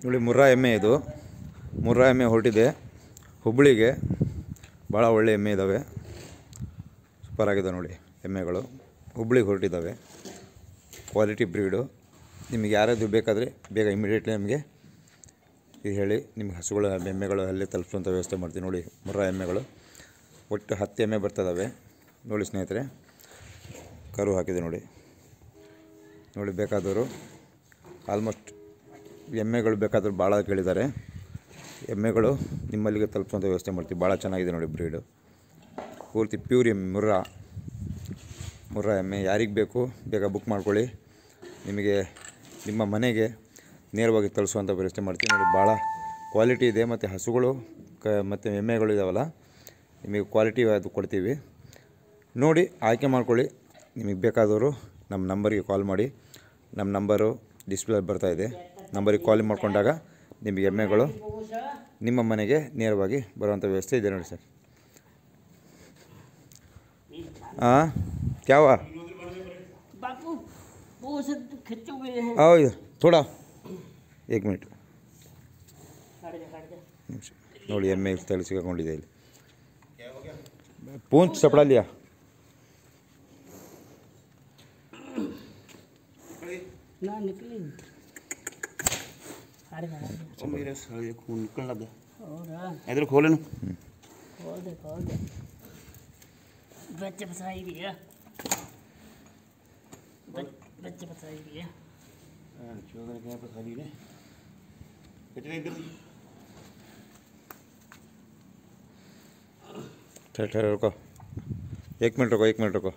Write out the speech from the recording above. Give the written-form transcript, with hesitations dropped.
ನೋಡಿ ಮುರ್ರಾ ಎಮ್ಮೆ ಇದು. ಮುರ್ರಾ ಎಮ್ಮೆ ಹೊರಟಿದೆ ಹುಬ್ಬಳ್ಳಿಗೆ. ಭಾಳ ಒಳ್ಳೆ ಎಮ್ಮೆ ಇದ್ದಾವೆ, ಸೂಪರಾಗಿದೆ ನೋಡಿ ಎಮ್ಮೆಗಳು. ಹುಬ್ಬಳ್ಳಿಗೆ ಹೊರಟಿದ್ದಾವೆ, ಕ್ವಾಲಿಟಿ ಬ್ರೀಡು. ನಿಮಗೆ ಯಾರಾದರೂ ಬೇಕಾದರೆ ಬೇಗ ಇಮಿಡಿಯೇಟ್ಲಿ ನಮಗೆ ಇದು ಹೇಳಿ, ನಿಮ್ಗೆ ಹಸುಗಳು ಎಮ್ಮೆಗಳು ಅಲ್ಲೇ ತಲುಪಿಸುವಂಥ ವ್ಯವಸ್ಥೆ ಮಾಡ್ತೀವಿ. ನೋಡಿ ಮುರ್ರಾ ಎಮ್ಮೆಗಳು ಒಟ್ಟು 10 ಎಮ್ಮೆ ಬರ್ತದವೆ ನೋಡಿ ಸ್ನೇಹಿತರೆ. ಕರು ಹಾಕಿದೆ ನೋಡಿ. ಬೇಕಾದವರು ಆಲ್ಮೋಸ್ಟ್ ಎಮ್ಮೆಗಳು ಬೇಕಾದರೂ ಭಾಳ ಕೇಳಿದ್ದಾರೆ. ಎಮ್ಮೆಗಳು ನಿಮ್ಮಲ್ಲಿಗೆ ತಲುಪಿಸುವಂಥ ವ್ಯವಸ್ಥೆ ಮಾಡ್ತೀವಿ. ಭಾಳ ಚೆನ್ನಾಗಿದೆ ನೋಡಿ ಬ್ರೀಡು, ಪೂರ್ತಿ ಪ್ಯೂರ್ ಎಮ್ಮೆ. ಮುರ್ರಾ ಎಮ್ಮೆ ಯಾರಿಗೆ ಬೇಕು ಬೇಗ ಬುಕ್ ಮಾಡ್ಕೊಳ್ಳಿ. ನಿಮಗೆ ನಿಮ್ಮ ಮನೆಗೆ ನೇರವಾಗಿ ತಲುಪಿಸುವಂಥ ವ್ಯವಸ್ಥೆ ಮಾಡ್ತೀವಿ ನೋಡಿ. ಭಾಳ ಕ್ವಾಲಿಟಿ ಇದೆ ಮತ್ತು ಹಸುಗಳು ಮತ್ತು ಎಮ್ಮೆಗಳು ಇದ್ದಾವಲ್ಲ, ನಿಮಗೆ ಕ್ವಾಲಿಟಿ ಅದು ಕೊಡ್ತೀವಿ. ನೋಡಿ ಆಯ್ಕೆ ಮಾಡ್ಕೊಳ್ಳಿ. ನಿಮಗೆ ಬೇಕಾದವರು ನಮ್ಮ ನಂಬರಿಗೆ ಕಾಲ್ ಮಾಡಿ. ನಮ್ಮ ನಂಬರು ಡಿಸ್ಪ್ಲೇ ಬರ್ತಾಯಿದೆ. ನಂಬರಿಗೆ ಕಾಲ್ ಮಾಡಿಕೊಂಡಾಗ ನಿಮಗೆ ಎಮ್ಮೆಗಳು ನಿಮ್ಮ ಮನೆಗೆ ನೇರವಾಗಿ ಬರುವಂಥ ವ್ಯವಸ್ಥೆ ಇದೆ ನೋಡಿ ಸರ್. हाँ क्या हुआ? ಹೌದು ಥೋಡಾ 1 ಮಿನಿಟ್ ನೋಡಿ. ಎಮ್ಮೆ ಸ್ಥಳ ಸಿಗಾಕೊಂಡಿದೆ ಇಲ್ಲಿ. पूंछ सपड़ा लिया ना निकली मेरे साले खून निकलने लगा। इधर खोल लो, खोल दे बच्चे फसाई भी है, बच्चे फसाई भी है। चोदर क्या फसाई रे कितने इधर ठहर रुको 1 मिनट रुको